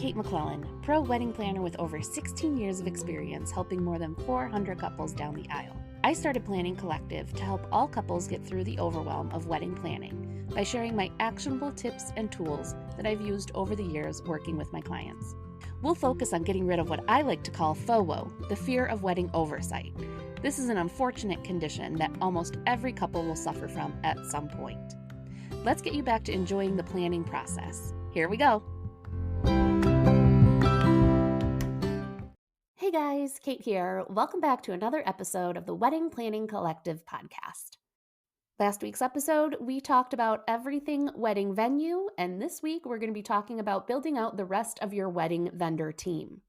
Kate McClellan, pro wedding planner with over 16 years of experience helping more than 400 couples down the aisle. I started Planning Collective to help all couples get through the overwhelm of wedding planning by sharing my actionable tips and tools that I've used over the years working with my clients. We'll focus on getting rid of what I like to call FOWO, the fear of wedding oversight. This is an unfortunate condition that almost every couple will suffer from at some point. Let's get you back to enjoying the planning process. Here we go. Hey guys, Kate here. Welcome back to another episode of the Wedding Planning Collective podcast. Last week's episode, we talked about everything wedding venue, and this week we're going to be talking about building out the rest of your wedding vendor team.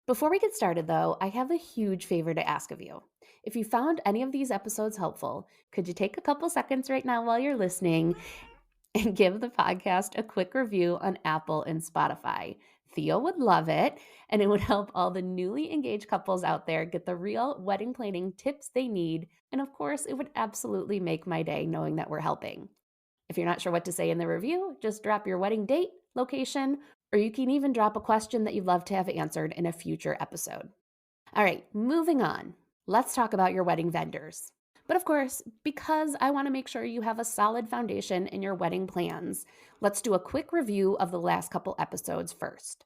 Before we get started though, I have a huge favor to ask of you. If you found any of these episodes helpful, could you take a couple seconds right now while you're listening and give the podcast a quick review on Apple and Spotify? Theo would love it, and it would help all the newly engaged couples out there get the real wedding planning tips they need. And of course, it would absolutely make my day knowing that we're helping. If you're not sure what to say in the review, just drop your wedding date, location, or you can even drop a question that you'd love to have answered in a future episode. All right, moving on. Let's talk about your wedding vendors. But of course, because I want to make sure you have a solid foundation in your wedding plans, let's do a quick review of the last couple episodes first.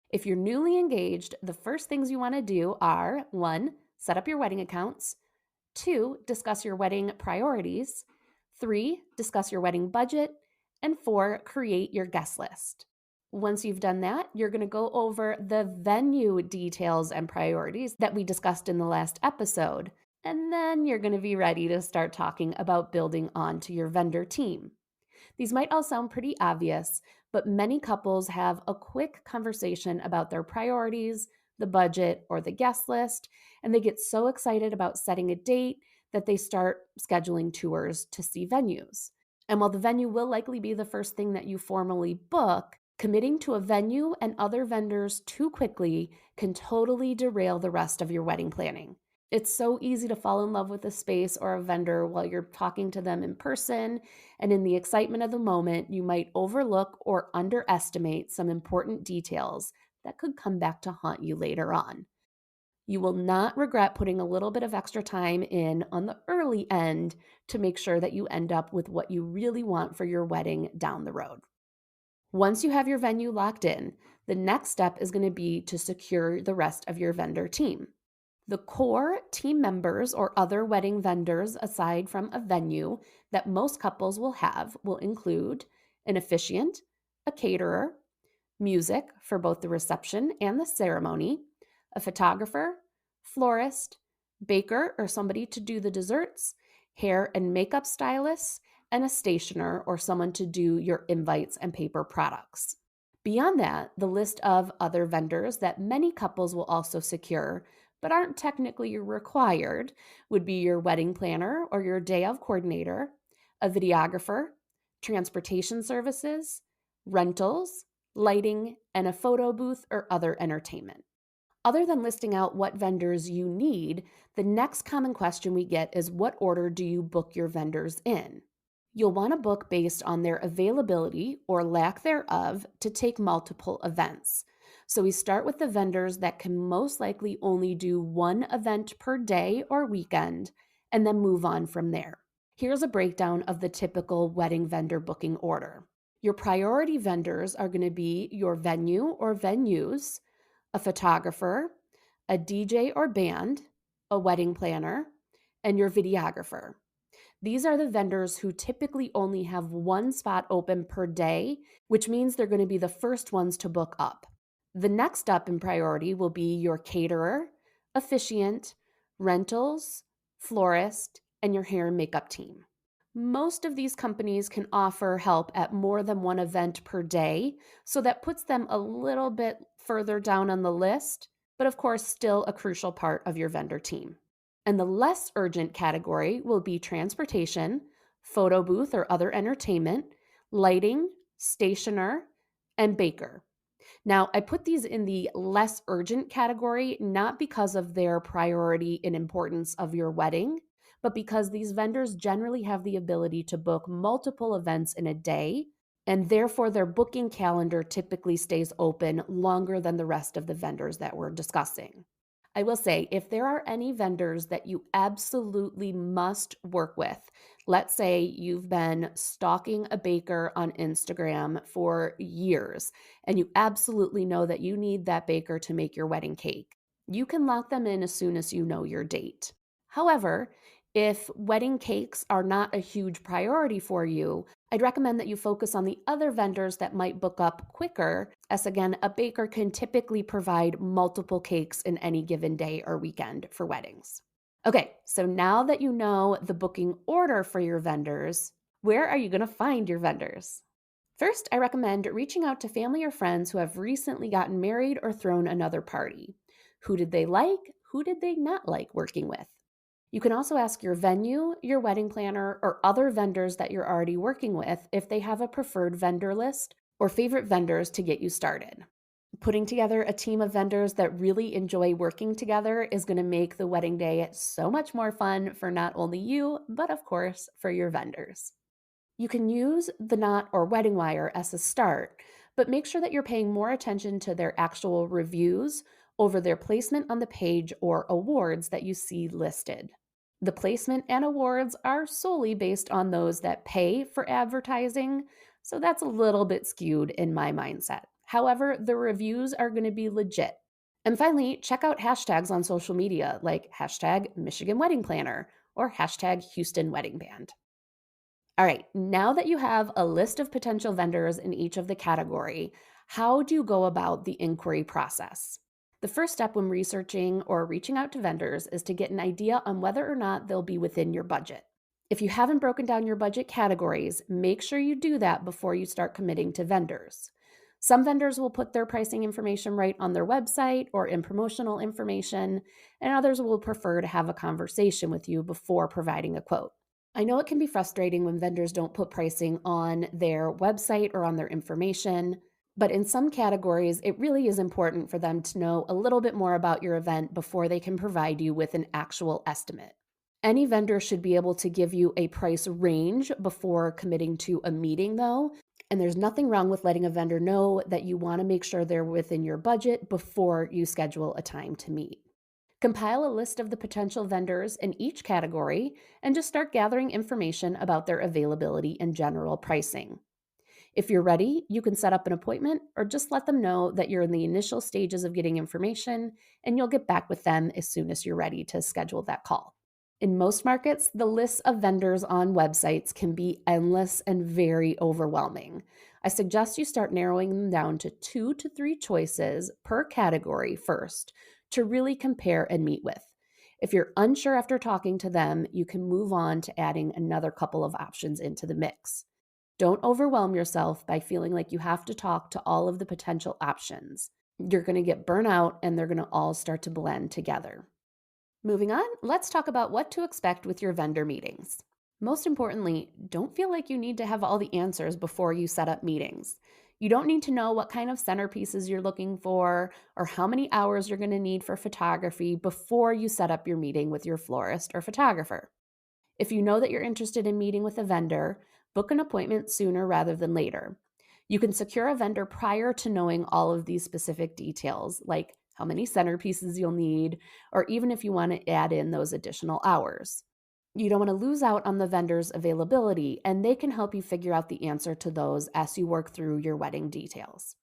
If you're newly engaged, the first things you want to do are 1. Set up your wedding accounts. 2. Discuss your wedding priorities. 3. Discuss your wedding budget. And 4. Create your guest list. Once you've done that, you're going to go over the venue details and priorities that we discussed in the last episode. And then you're going to be ready to start talking about building onto your vendor team. These might all sound pretty obvious, but many couples have a quick conversation about their priorities, the budget, or the guest list, and they get so excited about setting a date that they start scheduling tours to see venues. And while the venue will likely be the first thing that you formally book, committing to a venue and other vendors too quickly can totally derail the rest of your wedding planning. It's so easy to fall in love with a space or a vendor while you're talking to them in person, and in the excitement of the moment, you might overlook or underestimate some important details that could come back to haunt you later on. You will not regret putting a little bit of extra time in on the early end to make sure that you end up with what you really want for your wedding down the road. Once you have your venue locked in, the next step is going to be to secure the rest of your vendor team. The core team members or other wedding vendors aside from a venue that most couples will have will include an officiant, a caterer, music for both the reception and the ceremony, a photographer, florist, baker or somebody to do the desserts, hair and makeup stylists, and a stationer or someone to do your invites and paper products. Beyond that, the list of other vendors that many couples will also secure but aren't technically required would be your wedding planner or your day of coordinator, a videographer, transportation services, rentals, lighting, and a photo booth or other entertainment. Other than listing out what vendors you need, the next common question we get is what order do you book your vendors in? You'll want to book based on their availability or lack thereof to take multiple events. So we start with the vendors that can most likely only do one event per day or weekend, and then move on from there. Here's a breakdown of the typical wedding vendor booking order. Your priority vendors are going to be your venue or venues, a photographer, a DJ or band, a wedding planner, and your videographer. These are the vendors who typically only have one spot open per day, which means they're going to be the first ones to book up. The next up in priority will be your caterer, officiant, rentals, florist, and your hair and makeup team. Most of these companies can offer help at more than one event per day, so that puts them a little bit further down on the list, but of course still a crucial part of your vendor team. And the less urgent category will be transportation, photo booth or other entertainment, lighting, stationer, and baker. Now, I put these in the less urgent category, not because of their priority and importance of your wedding, but because these vendors generally have the ability to book multiple events in a day and therefore their booking calendar typically stays open longer than the rest of the vendors that we're discussing. I will say, if there are any vendors that you absolutely must work with, let's say you've been stalking a baker on Instagram for years and you absolutely know that you need that baker to make your wedding cake, you can lock them in as soon as you know your date. However, if wedding cakes are not a huge priority for you, I'd recommend that you focus on the other vendors that might book up quicker, as again, a baker can typically provide multiple cakes in any given day or weekend for weddings. Okay, so now that you know the booking order for your vendors, where are you going to find your vendors? First, I recommend reaching out to family or friends who have recently gotten married or thrown another party. Who did they like? Who did they not like working with? You can also ask your venue, your wedding planner, or other vendors that you're already working with if they have a preferred vendor list or favorite vendors to get you started. Putting together a team of vendors that really enjoy working together is going to make the wedding day so much more fun for not only you, but of course for your vendors. You can use the knot or wedding wire as a start, but make sure that you're paying more attention to their actual reviews over their placement on the page or awards that you see listed. The placement and awards are solely based on those that pay for advertising, so that's a little bit skewed in my mindset. However, the reviews are going to be legit. And finally, check out hashtags on social media like hashtag Michigan Wedding Planner or hashtag Houston Wedding Band. All right, now that you have a list of potential vendors in each of the category, how do you go about the inquiry process? The first step when researching or reaching out to vendors is to get an idea on whether or not they'll be within your budget. If you haven't broken down your budget categories, make sure you do that before you start committing to vendors. Some vendors will put their pricing information right on their website or in promotional information, and others will prefer to have a conversation with you before providing a quote. I know it can be frustrating when vendors don't put pricing on their website or on their information, but in some categories, it really is important for them to know a little bit more about your event before they can provide you with an actual estimate. Any vendor should be able to give you a price range before committing to a meeting, though, and there's nothing wrong with letting a vendor know that you want to make sure they're within your budget before you schedule a time to meet. Compile a list of the potential vendors in each category and just start gathering information about their availability and general pricing. If you're ready, you can set up an appointment or just let them know that you're in the initial stages of getting information and you'll get back with them as soon as you're ready to schedule that call. In most markets, the lists of vendors on websites can be endless and very overwhelming. I suggest you start narrowing them down to 2 to 3 choices per category first to really compare and meet with. If you're unsure after talking to them, you can move on to adding another couple of options into the mix. Don't overwhelm yourself by feeling like you have to talk to all of the potential options. You're going to get burnt out and they're going to all start to blend together. Moving on, let's talk about what to expect with your vendor meetings. Most importantly, don't feel like you need to have all the answers before you set up meetings. You don't need to know what kind of centerpieces you're looking for or how many hours you're going to need for photography before you set up your meeting with your florist or photographer. If you know that you're interested in meeting with a vendor, book an appointment sooner rather than later. You can secure a vendor prior to knowing all of these specific details, like how many centerpieces you'll need, or even if you want to add in those additional hours. You don't want to lose out on the vendor's availability, and they can help you figure out the answer to those as you work through your wedding details.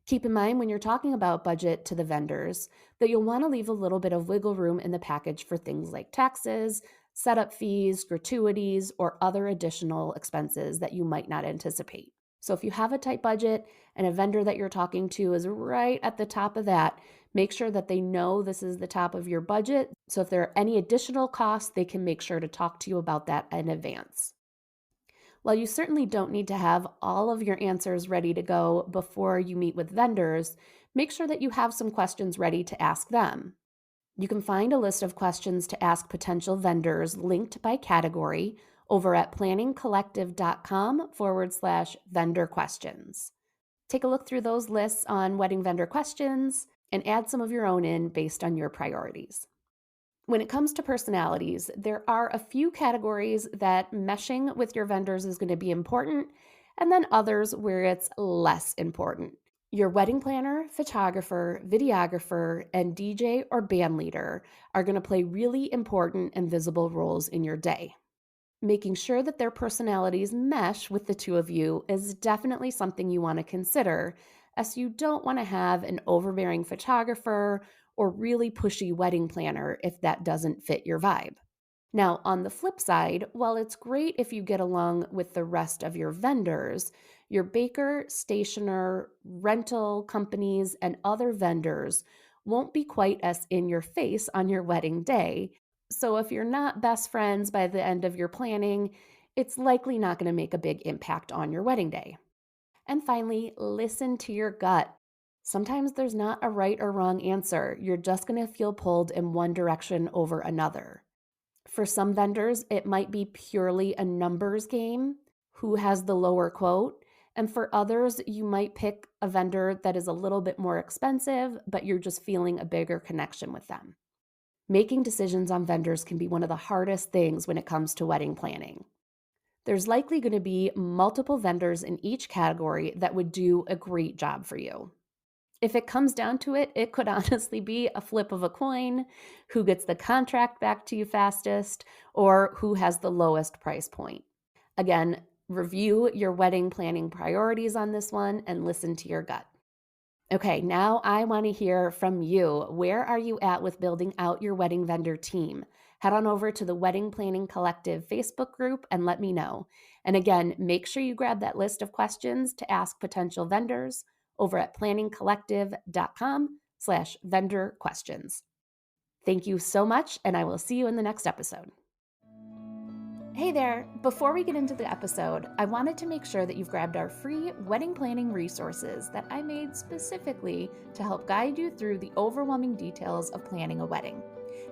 Keep in mind when you're talking about budget to the vendors that you'll want to leave a little bit of wiggle room in the package for things like taxes, setup fees, gratuities, or other additional expenses that you might not anticipate. So if you have a tight budget and a vendor that you're talking to is right at the top of that, make sure that they know this is the top of your budget. So if there are any additional costs, they can make sure to talk to you about that in advance. While you certainly don't need to have all of your answers ready to go before you meet with vendors, make sure that you have some questions ready to ask them. You can find a list of questions to ask potential vendors linked by category over at planningcollective.com/vendor questions. Take a look through those lists on wedding vendor questions and add some of your own in based on your priorities. When it comes to personalities, there are a few categories that meshing with your vendors is going to be important, and then others where it's less important. Your wedding planner, photographer, videographer, and DJ or band leader are going to play really important and visible roles in your day. Making sure that their personalities mesh with the two of you is definitely something you want to consider, as you don't want to have an overbearing photographer or really pushy wedding planner if that doesn't fit your vibe. Now, on the flip side, while it's great if you get along with the rest of your vendors, your baker, stationer, rental companies, and other vendors won't be quite as in your face on your wedding day. So, if you're not best friends by the end of your planning, it's likely not going to make a big impact on your wedding day. And finally, listen to your gut. Sometimes there's not a right or wrong answer. You're just going to feel pulled in one direction over another. For some vendors, it might be purely a numbers game, who has the lower quote. And for others, you might pick a vendor that is a little bit more expensive, but you're just feeling a bigger connection with them. Making decisions on vendors can be one of the hardest things when it comes to wedding planning. There's likely going to be multiple vendors in each category that would do a great job for you. If it comes down to it, it could honestly be a flip of a coin, who gets the contract back to you fastest, or who has the lowest price point. Again, review your wedding planning priorities on this one and listen to your gut. Okay, now I want to hear from you. Where are you at with building out your wedding vendor team? Head on over to the Wedding Planning Collective Facebook group and let me know. And again, make sure you grab that list of questions to ask potential vendors over at planningcollective.com/vendor questions. Thank you so much, and I will see you in the next episode. Hey there! Before we get into the episode, I wanted to make sure that you've grabbed our free wedding planning resources that I made specifically to help guide you through the overwhelming details of planning a wedding.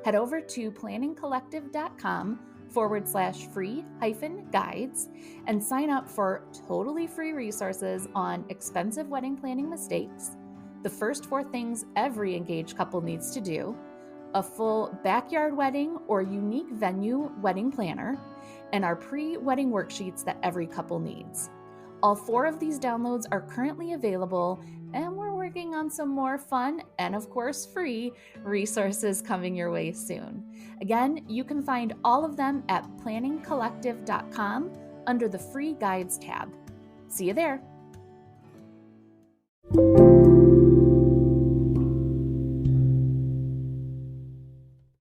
Head over to planningcollective.com/free-guides and sign up for totally free resources on expensive wedding planning mistakes, the first 4 things every engaged couple needs to do, a full backyard wedding or unique venue wedding planner, and our pre-wedding worksheets that every couple needs. All 4 of these downloads are currently available, and we're working on some more fun and, of course, free resources coming your way soon. Again, you can find all of them at planningcollective.com under the Free Guides tab. See you there.